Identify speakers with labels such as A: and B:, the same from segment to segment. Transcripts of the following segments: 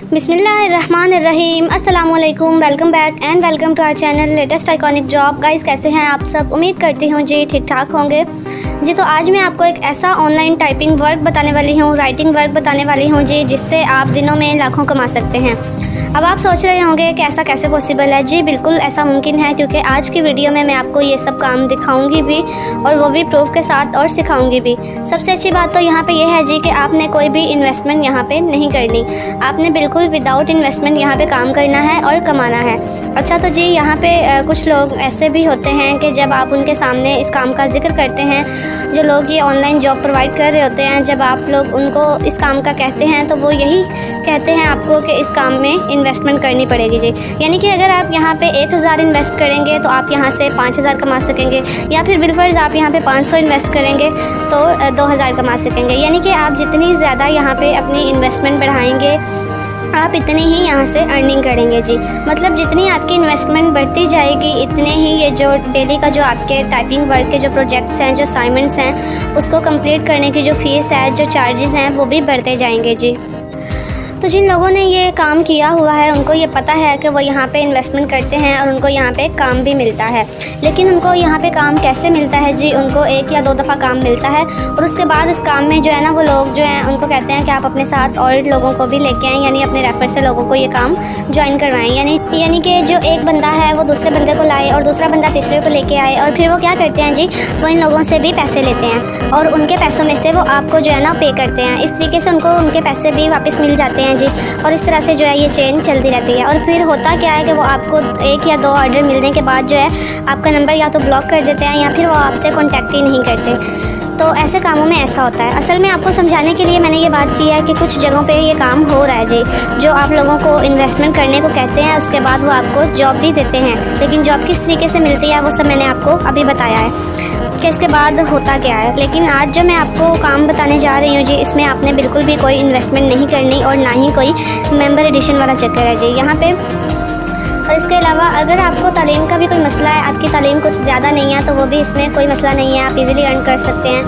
A: बिस्मिल्लाहिर्रहमानिर्रहीम। अस्सलामुअलैकुम, welcome back and welcome to our channel latest iconic job. Guys, कैसे हैं आप सब? उम्मीद करती हूँ जी ठीक ठाक होंगे जी। तो आज मैं आपको एक ऐसा ऑनलाइन टाइपिंग वर्क बताने वाली हूँ, राइटिंग वर्क बताने वाली हूँ जी, जिससे आप दिनों में लाखों कमा सकते हैं। अब आप सोच रहे होंगे कि ऐसा कैसे पॉसिबल है। जी बिल्कुल ऐसा मुमकिन है, क्योंकि आज की वीडियो में मैं आपको ये सब काम दिखाऊंगी भी और वो भी प्रूफ के साथ और सिखाऊंगी भी। सबसे अच्छी बात तो यहाँ पे ये है जी कि आपने कोई भी इन्वेस्टमेंट यहाँ पे नहीं करनी। आपने बिल्कुल विदाउट इन्वेस्टमेंट यहाँ पे काम करना है और कमाना है। अच्छा, तो जी यहाँ पे कुछ लोग ऐसे भी होते हैं कि जब आप उनके सामने इस काम का जिक्र करते हैं, जो लोग ये ऑनलाइन जॉब प्रोवाइड कर रहे होते हैं, जब आप लोग उनको इस काम का कहते हैं तो वो यही कहते हैं आपको कि इस काम में इन्वेस्टमेंट करनी पड़ेगी जी। यानी कि अगर आप यहाँ पे 1000 इन्वेस्ट करेंगे तो आप यहाँ से 5000 कमा सकेंगे, या फिर बिलफर्ज आप यहाँ पे 500 इन्वेस्ट करेंगे तो 2000 कमा सकेंगे। यानी कि आप जितनी ज़्यादा यहाँ पे अपनी इन्वेस्टमेंट बढ़ाएंगे, आप इतनी ही यहाँ से अर्निंग करेंगे जी। मतलब जितनी आपकी इन्वेस्टमेंट बढ़ती जाएगी, इतने ही ये जो डेली का जो आपके टाइपिंग वर्क के जो प्रोजेक्ट्स हैं, जो असाइनमेंट्स हैं, उसको कंप्लीट करने की जो फ़ीस है, जो चार्जेस हैं, वो भी बढ़ते जाएंगे जी। तो जिन लोगों ने ये काम किया हुआ है उनको ये पता है कि वो यहाँ पे इन्वेस्टमेंट करते हैं और उनको यहाँ पे काम भी मिलता है। लेकिन उनको यहाँ पे काम कैसे मिलता है जी? उनको 1 या 2 दफ़ा काम मिलता है और उसके बाद इस काम में जो है ना, वो लोग जो हैं उनको कहते हैं कि आप अपने साथ और लोगों को भी लेके आएँ, यानी अपने रेफर से लोगों को ये काम ज्वाइन करवाएँ। यानी कि जो एक बंदा है वो दूसरे बंदे को लाए और दूसरा बंदा तीसरे को लेके आए, और फिर वो क्या करते हैं जी, वो इन लोगों से भी पैसे लेते हैं और उनके पैसों में से वो आपको जो है ना पे करते हैं। इस तरीके से उनको उनके पैसे भी वापस मिल जाते हैं जी। और इस तरह से जो है ये चेन चलती रहती है। और फिर होता क्या है कि वो आपको 1 या 2 ऑर्डर मिलने के बाद जो है आपका नंबर या तो ब्लॉक कर देते हैं या फिर वो आपसे कांटेक्ट ही नहीं करते। तो ऐसे कामों में ऐसा होता है। असल में आपको समझाने के लिए मैंने ये बात की है कि कुछ जगहों पे ये काम हो रहा है जी, जो आप लोगों को इन्वेस्टमेंट करने को कहते हैं, उसके बाद वो आपको जॉब भी देते हैं। लेकिन जॉब किस तरीके से मिलती है वो सब मैंने आपको अभी बताया है कि इसके बाद होता क्या है। लेकिन आज जो मैं आपको काम बताने जा रही हूँ जी, इसमें आपने बिल्कुल भी कोई इन्वेस्टमेंट नहीं करनी और ना ही कोई मेंबर एडिशन वाला चक्कर है जी यहाँ पे। और इसके अलावा अगर आपको तालीम का भी कोई मसला है, आपकी तालीम कुछ ज़्यादा नहीं है, तो वो भी इसमें कोई मसला नहीं है, आप इजीली अर्न कर सकते हैं।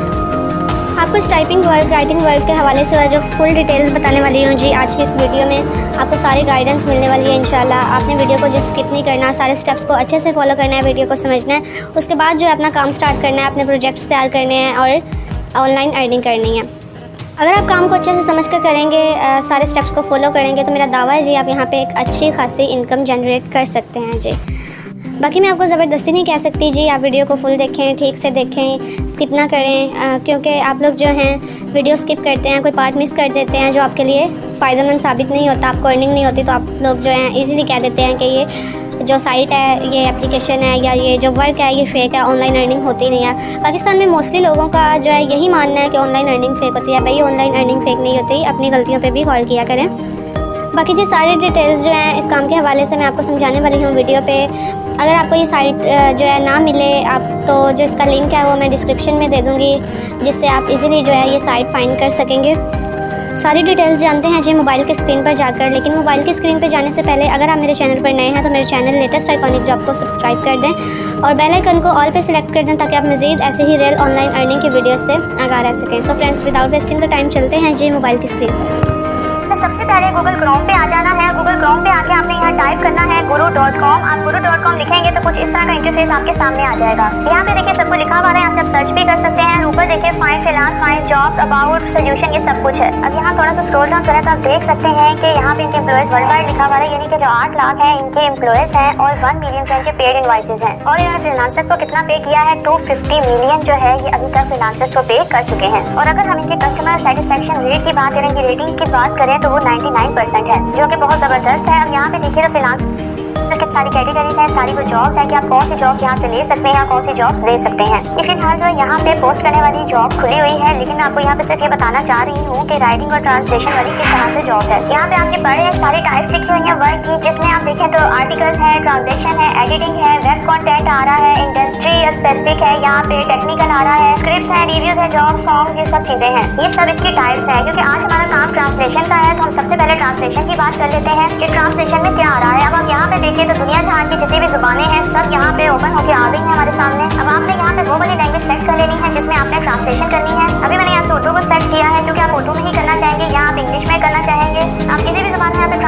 A: आपको इस टाइपिंग वर्क, राइटिंग वर्क के हवाले से जो फुल डिटेल्स बताने वाली हूँ जी आज की इस वीडियो में, आपको सारी गाइडेंस मिलने वाली है इंशाल्लाह। आपने वीडियो को जो स्किप नहीं करना, सारे स्टेप्स को अच्छे से फॉलो करना है, वीडियो को समझना है, उसके बाद जो है अपना काम स्टार्ट करना है, अपने प्रोजेक्ट्स तैयार करने हैं और ऑनलाइन अर्निंग करनी है। अगर आप काम को अच्छे से समझ कर करेंगे, सारे स्टेप्स को फॉलो करेंगे, तो मेरा दावा है जी आप यहाँ पे एक अच्छी खासी इनकम जनरेट कर सकते हैं जी। बाकी मैं आपको ज़बरदस्ती नहीं कह सकती जी, आप वीडियो को फुल देखें, ठीक से देखें, स्किप ना करें, क्योंकि आप लोग जो हैं वीडियो स्किप करते हैं, कोई पार्ट मिस कर देते हैं जो आपके लिए फ़ायदेमंद साबित नहीं होता, आपको अर्निंग नहीं होती, तो आप लोग जो हैं ईज़िली कह देते हैं कि ये जो साइट है, ये एप्लीकेशन है या ये जो वर्क है ये फ़ेक है, ऑनलाइन अर्निंग होती नहीं है। पाकिस्तान में मोस्टली लोगों का जो है यही मानना है कि ऑनलाइन अर्निंग फ़ेक होती है। भाई ऑनलाइन अर्निंग फ़ेक नहीं होती, अपनी गलतियों पर भी गौर किया करें। बाकी जो सारी डिटेल्स जो हैं इस काम के हवाले से मैं आपको समझाने वाली हूँ वीडियो पे। अगर आपको ये साइट जो है ना मिले आप, तो जो इसका लिंक है वो मैं डिस्क्रिप्शन में दे दूँगी, जिससे आप इजीली जो है ये साइट फाइंड कर सकेंगे। सारी डिटेल्स जानते हैं जी मोबाइल के स्क्रीन पर जाकर। लेकिन मोबाइल की स्क्रीन पर जाने से पहले अगर आप मेरे चैनल पर नए हैं तो मेरे चैनल लेटेस्ट आइकॉनिक जॉब को सब्सक्राइब कर दें और बेल आइकन को ऑल पे सिलेक्ट कर दें, ताकि आप मज़ीद ऐसे ही रियल ऑनलाइन अर्निंग की वीडियो से आगाह रह सकें। सो फ्रेंड्स, विदाउट वेस्टिंग का टाइम चलते हैं जी मोबाइल की स्क्रीन पर।
B: सबसे पहले गूगल क्रोम पे आ जाना है। गूगल क्रोम पे आके आपने यहाँ टाइप करना है guru.com। आप guru.com लिखेंगे तो कुछ इस तरह का इंटरफेस आपके सामने आ जाएगा। यहाँ पे देखिए सबको लिखा हुआ है, यहाँ से आप सर्च भी कर सकते हैं। ऊपर देखिए find freelance, find jobs, about, solution, ये सब कुछ है। अब यहाँ थोड़ा सा स्क्रॉल डाउन करें तो आप देख सकते हैं कि यहाँ पे इनके एम्प्लॉयज वर्ल्ड वाइड लिखा हुआ है, यानी कि जो 8 लाख है इनके एम्प्लॉयज हैं और 1 मिलियन जो इनके पेड इनवॉइसेज हैं। और इन्होंने फ्रीलांसर्स को कितना पे किया है, 250 मिलियन जो है ये अभी तक फ्रीलांसर्स को पे कर चुके हैं। और अगर हम इनके कस्टमर सेटिस्फेक्शन रेट की बात करें, इनकी रेटिंग की बात करें, तो वो 99% है, जो कि बहुत ज़बरदस्त है। अब यहाँ पे देखिए तो फ्रीलांस की सारी कैटेगरीज हैं, सारी वो जॉब्स हैं कि आप कौन सी जॉब्स यहाँ से ले सकते हैं, कौन सी जॉब्स दे सकते हैं। फिलहाल जो यहाँ पे पोस्ट करने वाली जॉब खुली हुई है, लेकिन मैं आपको यहाँ पे सिर्फ ये बताना चाह रही हूँ कि राइटिंग और ट्रांसलेशन वाली किस तरह से जॉब है। यहाँ पे आपके बड़े सारी टाइप्स लिखी हुई है वर्क की, जिसमें आप देखें तो आर्टिकल है, ट्रांसलेशन है, एडिटिंग है, वेब कंटेंट आ रहा है, इंडस्ट्री स्पेसिफिक है, यहाँ पे टेक्निकल आ रहा है, स्क्रिप्ट्स है, रिव्यूज है, जॉब, सॉन्ग्स, ये सब चीजें हैं। ये सब इसकी टाइप्स है। क्योंकि आज हमारा काम ट्रांसलेशन का है, तो हम सबसे पहले ट्रांसलेशन की बात कर लेते हैं कि ट्रांसलेशन में क्या आ रहा है। अब आप यहाँ पे देखिए तो दुनिया जहाँ की जितनी भी जुबानें हैं सब यहाँ पे ओपन होकर आ गई हैं हमारे सामने। अब आपने यहाँ पे वो वाली लैंग्वेज सेलेक्ट कर लेनी है जिसमें आपने ट्रांसलेशन करनी है। अभी मैंने यहाँ से उर्दू को सेलेक्ट किया है, क्योंकि आप उर्दू में ही करना चाहेंगे या आप इंग्लिश में करना चाहेंगे, आप किसी भी जुबान में यहाँ पे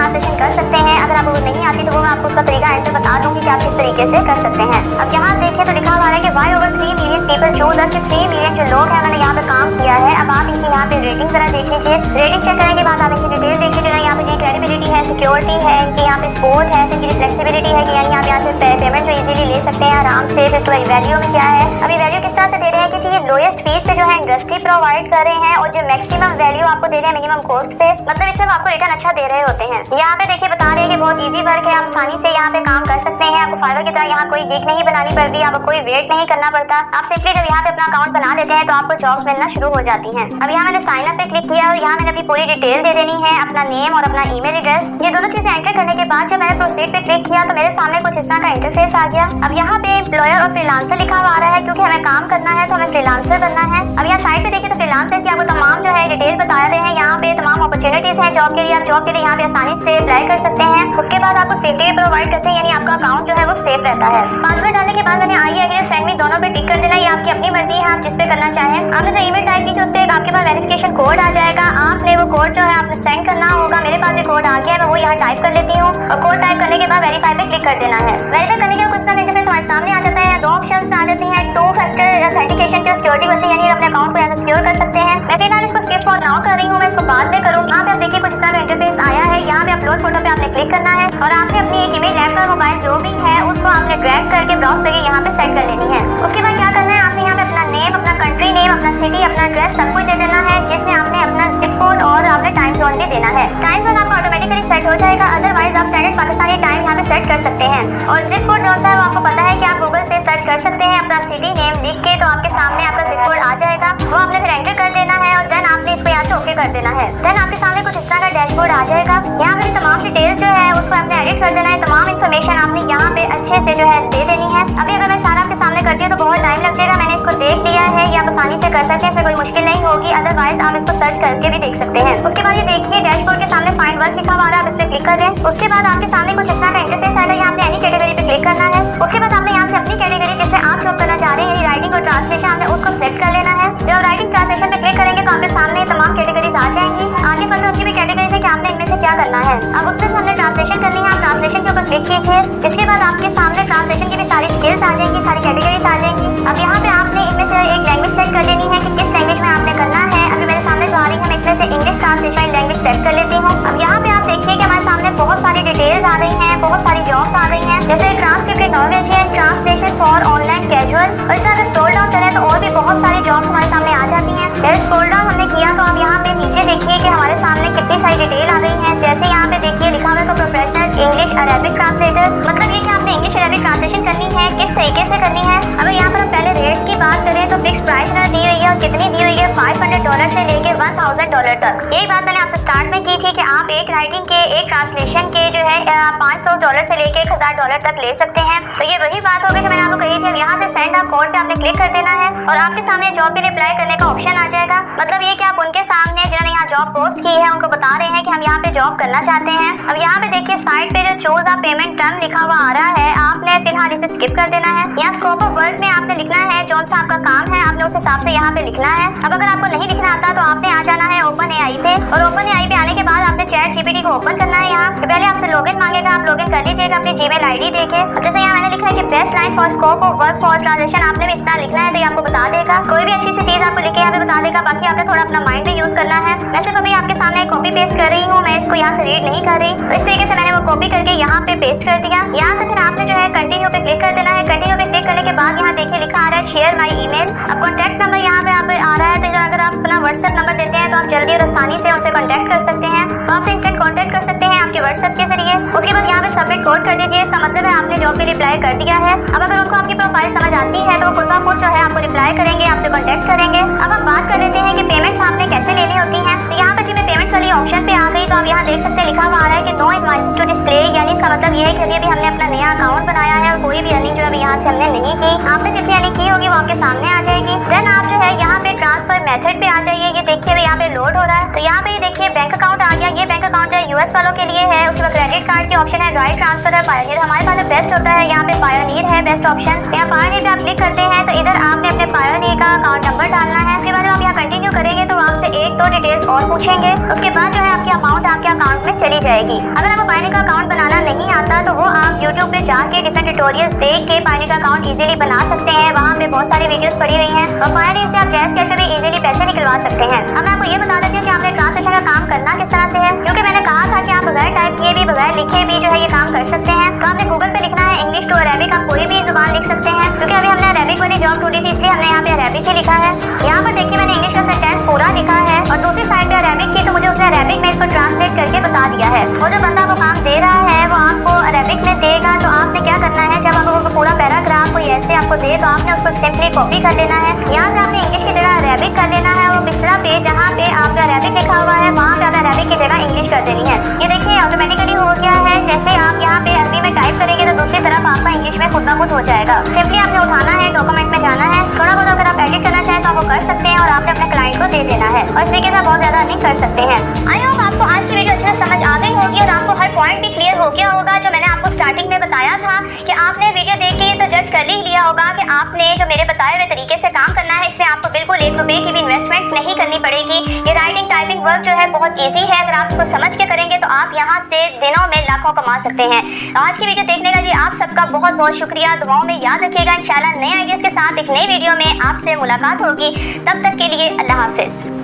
B: कि आप किस तरीके से कर सकते हैं। अब यहाँ देखिए तो लिखा हुआ है कि why over 3 million people choose us, 3 million जो लोग हैं उन्होंने यहाँ पे काम किया है। अब आप इनकी यहाँ पे रेटिंग जरा देख लीजिए। रेटिंग चेक करने के बाद आप इनकी डिटेल देखिए, जो है यहाँ पे क्रेडिबिलिटी है, सिक्योरिटी है, इनकी यहाँ पे स्पोर्ट है, इनकी फ्लेक्सिबिलिटी है कि यानी आप यहाँ से पेमेंट जो इजीली ले सकते हैं आराम से। फिर इसके वैल्यू में क्या है, अभी वैल्यू किस तरह से दे रहे हैं कि ये लोएस्ट फीस पे जो है इंडस्ट्री प्रोवाइड कर रहे हैं और जो मैक्सिमम वैल्यू आपको दे रहे हैं मिनिमम कॉस्ट पे, मतलब इसमें आपको रिटर्न अच्छा दे रहे होते हैं। यहाँ पे देखिए बता रहे हैं कि बहुत इजी वर्क है, आप आसानी से यहाँ पे काम कर सकते हैं। आपको फाइवर की तरह यहाँ कोई गिग नहीं बनानी पड़ती, आपको कोई वेट नहीं करना पड़ता। आप सिंपली जब यहाँ पे अपना अकाउंट बना देते हैं तो आपको जॉब्स मिलना शुरू हो जाती हैं। अब यहाँ मैंने साइन अप पे क्लिक किया और यहाँ मैंने अपनी पूरी डिटेल दे देनी है, अपना नेम और अपना ईमेल एड्रेस। ये दोनों चीजें एंटर करने के बाद जब मैंने प्रोसीड पे क्लिक किया तो मेरे सामने कुछ इस तरह का इंटरफेस आ गया। अब यहाँ पे एम्प्लॉयर और फ्रीलांसर लिखा हुआ आ रहा है, क्योंकि हमें काम करना है तो हमें फ्रीलांसर बनना है। अब यहाँ साइड पे देखिए तो फ्रीलांसर की आपको तमाम जो है डिटेल बता रहे हैं। यहाँ पे तमाम अपॉर्चुनिटीज हैं जॉब के लिए, आप जॉब के लिए यहाँ पे आसानी से अप्लाई कर सकते हैं। उसके बाद आपको सेफ्टी भी प्रोवाइड करते हैं, यानी आपका अकाउंट जो है वो सेफ रहता है। पासवर्ड डालने के बाद मैंने आई एग्री सेंड मी दोनों पे टिक कर देना, ये आपकी अपनी मर्जी है, आप जिस पे करना चाहें। आपने जो ईमेल टाइप की थी उस पर आपके पास वेरिफिकेशन कोड आ जाएगा, आपने वो कोड जो है आपने सेंड करना होगा। मेरे पास भी कोड आ गया है, मैं वो यहाँ टाइप कर लेती हूँ और कोड टाइप करने के बाद वेरीफाई पे क्लिक कर देना है। वेरीफाई करने के बाद कुछ तरह इंटरफेस हमारे सामने आ जाता है। दो ऑप्शंस आ जाते हैं, 2 फैक्टर ऑथेंटिकेशन के सिक्योरिटी वैसे, यानी अपने अकाउंट को यहाँ से सिक्योर कर सकते हैं। मैं फिलहाल इसको स्किप फॉर नाउ कर रही हूँ, मैं इसको बाद में करूँगी। यहाँ पे आप देखिए कुछ इस तरह का इंटरफेस आया है। यहाँ पे अपलोड फोटो पे आपने क्लिक करना है और आपने अपनी एक इमेज लैपटॉप मोबाइल जो भी है उसको आपने ड्रैग करके ब्राउज करके यहाँ पे सेट कर लेनी है। उसके बाद क्या करना है, आपने यहाँ पे अपना नेम, अपना कंट्री नेम, अपना सिटी, अपना एड्रेस सब कुछ दे देना है, जिसमें आपने अपना जिप कोड और आपने टाइम जोन भी देना है। टाइम जोन आपका ऑटोमेटिकली सेट हो जाएगा, अदरवाइज आप स्टैंडर्ड पाकिस्तानी टाइम यहाँ पे सेट कर सकते हैं। और जिप कोड जो है वो आपको पता है कि आप गूगल से सर्च कर सकते हैं अपना सिटी नेम लिख के, तो आपके सामने आपका जिप कोड आ जाएगा, वो आपने फिर एंटर कर देना है और देन आपने इसको यहाँ से ओके कर देना है। देन आपके सामने कुछ इस तरह का डैशबोर्ड आ जाएगा। यहाँ पे तमाम डिटेल्स जो है उसको आपने एडिट कर देना है, तमाम इन्फॉर्मेशन आपने यहाँ पे अच्छे से जो है दे देनी है। अभी अगर मैं सारा आपके सामने करती हूँ तो बहुत टाइम लग जाएगा, मैंने इसको देख लिया है, ये आप आसानी से कर सकते हैं, इसमें कोई मुश्किल नहीं होगी, अदरवाइज आप इसको सर्च करके भी देख सकते हैं। उसके बाद ये देखिए डैशबोर्ड के सामने फाइंड वर्क लिखा हुआ है, आप इस पर क्लिक कर दें। उसके बाद आपके सामने कुछ इस तरह का इंटरफेस आएगा, यहाँ पे एनी कैटेगरी पे क्लिक करना है। उसके बाद आपने यहाँ से अपनी कैटेगरी जिसमें आप जॉब करना चाह रहे हैं, राइटिंग और ट्रांसलेशन, आपने उसको सिलेक्ट कर लेना है। जब राइटिंग ट्रांसलेशन पे क्लिक करेंगे तो आपके सामने तमाम कैटेगरीज आ जाएंगी। आगे फर्दर उनकी भी कैटेगरीज है कि आपने इनमें से क्या करना है। अब उसमें से हमने ट्रांसलेशन करनी है, आप ट्रांसलेशन के ऊपर क्लिक कीजिए। इसके बाद आपके सामने ट्रांसलेशन की भी सारी स्किल्स आ जाएंगी, सारी कैटेगरीज आ जाएंगी। अब यहाँ पे आपने इनमें से एक लैंग्वेज सेलेक्ट कर लेनी है कि किस लैंग्वेज में आपने करना है। अभी मेरे सामने जो आ रही है मैं इसमें से इंग्लिश ट्रांसलेशन लैंग्वेज सेलेक्ट कर लेती हूँ। अब यहाँ पे आप देखिए कि हमारे सामने बहुत सारी डिटेल्स आ रही हैं, बहुत सारी जॉब्स आ रही हैं, जैसे transcriptive Norwegian, translation for online casual. और इस तरह स्क्रॉल डाउन करें तो और भी बहुत सारी जॉब्स हमारे सामने आ जाती हैं। जैसे स्क्रॉल डाउन हमने किया तो आप यहाँ पे नीचे देखिए कि हमारे सामने कितनी सारी डिटेल आ गई है। जैसे यहाँ पे देखिए लिखा हुआ है प्रोफेशनल इंग्लिश अरेबिक ट्रांसलेटर, मतलब ये कि आपने इंग्लिश अरेबिक ट्रांसलेशन करनी है, किस तरीके से करनी है। अगर यहाँ पर हम पहले रेट्स की बात करें तो फिक्स प्राइस दी हुई है और कितनी दी हुई है, $500 से लेके $1000 तक। यही बात मैंने आपसे स्टार्ट में की थी कि आप एक राइटिंग के, एक ट्रांसलेशन के जो है $500 से लेके $1000 तक ले सकते हैं। तो ये वही बात होगी जो मैंने आपको कही थी। अब यहाँ से सेंड अ कोड पे आपने क्लिक कर देना है और आपके सामने जॉब के लिए अप्लाई करने का ऑप्शन आ जाएगा। मतलब ये कि आप उनके सामने जिन्होंने यहाँ जॉब पोस्ट की है उनको बता रहे हैं कि हम यहाँ पे जॉब करना चाहते हैं। अब यहाँ पे देखिए साइड पे जो चूज अ पेमेंट टर्म लिखा हुआ आ रहा है, आपने फिलहाल इसे स्किप कर देना है। यहाँ स्कोप ऑफ वर्क में आपने लिखना है जो सा आपका काम है, आपने उस हिसाब से यहाँ पे लिखना है। अब अगर आपको नहीं लिखना आता तो आपने आ जाना है ओपन एआई पे, और ओपन एआई पे आने के बाद आपने चैट जीपीटी को ओपन करना है। यहाँ पहले आपसे लॉगिन मांगेगा, आप लॉगिन कर लीजिएगा अपनी जीमेल आईडी देके। जैसे यहाँ मैंने लिखा है कि best line for scope of work for transaction, आपने भी इस तरह लिखना है तो ये आपको बता देगा। कोई भी अच्छी सी चीज आपको लिखे यहाँ पे बता देगा, बाकी आपने थोड़ा अपना माइंड भी यूज करना है। मैं सिर्फ अभी आपके सामने कॉपी पेस्ट कर रही हूँ, मैं इसको यहाँ से रीड नहीं कर रही, तो इस तरीके से मैंने वो कॉपी करके यहाँ पे पेस्ट कर दिया। यहाँ से फिर आपने जो है कंटिन्यू पे क्लिक कर देना है। कंटिन्यू पे क्लिक करने के बाद यहाँ देखिए लिखा आ रहा है शेयर माई ईमेल। अब कॉन्टैक्ट नंबर यहाँ पे आ रहा है, तो अगर आप अपना व्हाट्सएप नंबर देते हैं तो आप जल्दी और आसानी से उनसे कॉन्टैक्ट कर सकते हैं, तो आपसे इंस्टेंट कॉन्टैक्ट कर सकते हैं आपके व्हाट्सएप के जरिए। उसके बाद यहाँ पे सबमिट कोड कर दीजिए, इसका मतलब है आपने जॉब के लिए अप्लाई कर दिया है। अब अगर उनको आपकी प्रोफाइल समझ आती है तो खुद ब खुद जो है आपको रिप्लाई करेंगे, आपसे कॉन्टैक्ट करेंगे। अब आप बात कर लेते हैं कि पेमेंट्स आपने कैसे लेनी होती हैं। तो यहाँ पे जो मैं पेमेंट्स वाली ऑप्शन पे आ गई, तो आप यहाँ देख सकते हैं लिखा हुआ आ रहा है कि नो इनवॉइसेस टू डिस्प्ले, यानी इसका मतलब ये है कि अभी हमने अपना नया अकाउंट बनाया है और कोई भी अर्निंग जो अभी यहाँ से हमने नहीं की। आपने जितनी अर्निंग की होगी वो आपके सामने आ जाएगी। देन आप जो है यहाँ पे ट्रांसफर मेथड पे पे आ जाइए। ये देखिए यहाँ पे लोड हो रहा है। तो यहाँ पे देखिए बैंक अकाउंट आ गया। ये बैंक अकाउंट जो है यूएस वालों के लिए है। उसके बाद क्रेडिट कार्ड के ऑप्शन है, राइट ट्रांसफर है, पायोनियर हमारे पास बेस्ट होता है। यहाँ पे पायोनियर है बेस्ट ऑप्शन। यहाँ पायोनियर पे आप क्लिक करते हैं तो इधर आपने अपने पायोनियर का अकाउंट नंबर डालना है। उसके बाद आप यहाँ कंटिन्यू करेंगे तो आपसे एक दो डिटेल्स और पूछेंगे। उसके बाद जो है आपकी अमाउंट आपके अकाउंट में चली जाएगी। अगर आपको पायोनियर का अकाउंट बनाना नहीं आता तो वो आप यूट्यूब पे जाके डिफरेंट ट्यूटोरियल्स देख के पायोनियर का अकाउंट इजीली बना सकते हैं। वहाँ पे बहुत सारी वीडियोस पड़ी हुई हैं और पायोनियर से आप जैज़ कैश पे भी इजीली पैसे निकलवा सकते हैं। अब मैं आपको ये बता देती हूँ कि आपने ट्रांसलेशन का काम करना किस तरह से है, क्योंकि मैंने कहा था कि आप बगैर टाइप किए भी बगैर लिखे भी जो है ये काम कर सकते हैं। तो आपने गूगल पे लिखना है इंग्लिश टू अरेबिक। आप कोई भी जुबान लिख सकते हैं, क्योंकि अभी हमने अरेबिक वाली जॉब ढूंढी थी इसलिए हमने यहाँ पे अरेबिक ही लिखा है। यहाँ पर देखिए मैंने इंग्लिश का सेंटेंस पूरा लिखा है और दूसरी साइड पे अरेबिक थी तो मुझे उसने अरेबिक में इसको ट्रांसलेट करके बता दिया है। वो जो बंदा वो काम दे रहा है वो आपको अरेबिक में देगा। तो आपने क्या करना है, जब आपको पूरा पैराग्राफ कोई ऐसे आपको दे तो आपने उसको सिंपली कॉपी कर लेना है। यहाँ से आपने इंग्लिश की जगह अरेबिक कर लेना है। वो पिछला पेज जहाँ पे आपका अरेबिक लिखा हुआ है वहाँ पे आपने अरेबिक की जगह इंग्लिश कर देनी है। ये देखिए ऑटोमेटिकली हो गया है। जैसे आप यहाँ पे अरबी में टाइप करेंगे तो दूसरी तरफ आपका इंग्लिश में खुद ब खुद हो जाएगा। सिंपली आपने उठाना है, डॉक्यूमेंट में जाना है, थोड़ा बहुत अगर आप एडिट करना चाहें तो आप वो कर सकते हैं और आपने अपने क्लाइंट को दे देना है और इस तरीके से बहुत ज्यादा अर्निंग कर सकते हैं। आई होप आपको आज की वीडियो अच्छे से समझ आ गई होगी और आपको हर पॉइंट भी क्लियर हो गया होगा। जो मैंने आपको स्टार्टिंग में बताया था कि आपने वीडियो देख के तो जज कर ही लिया होगा कि आपने जो मेरे बताए हुए तरीके से काम करना है। इससे आपको बिल्कुल एक रुपए की भी इन्वेस्टमेंट नहीं करनी पड़ेगी। ये राइटिंग टाइपिंग वर्क जो है बहुत ईजी है। अगर आप इसको समझ के करेंगे तो आप यहाँ से दिनों में लाखों कमा सकते हैं। आज की वीडियो देखने का जी आप सबका बहुत बहुत शुक्रिया। दुआओं में याद रखिएगा। इंशाल्लाह नए आइडियाज के साथ एक नई वीडियो में आपसे मुलाकात होगी। तब तक के लिए अल्लाह हाफिज।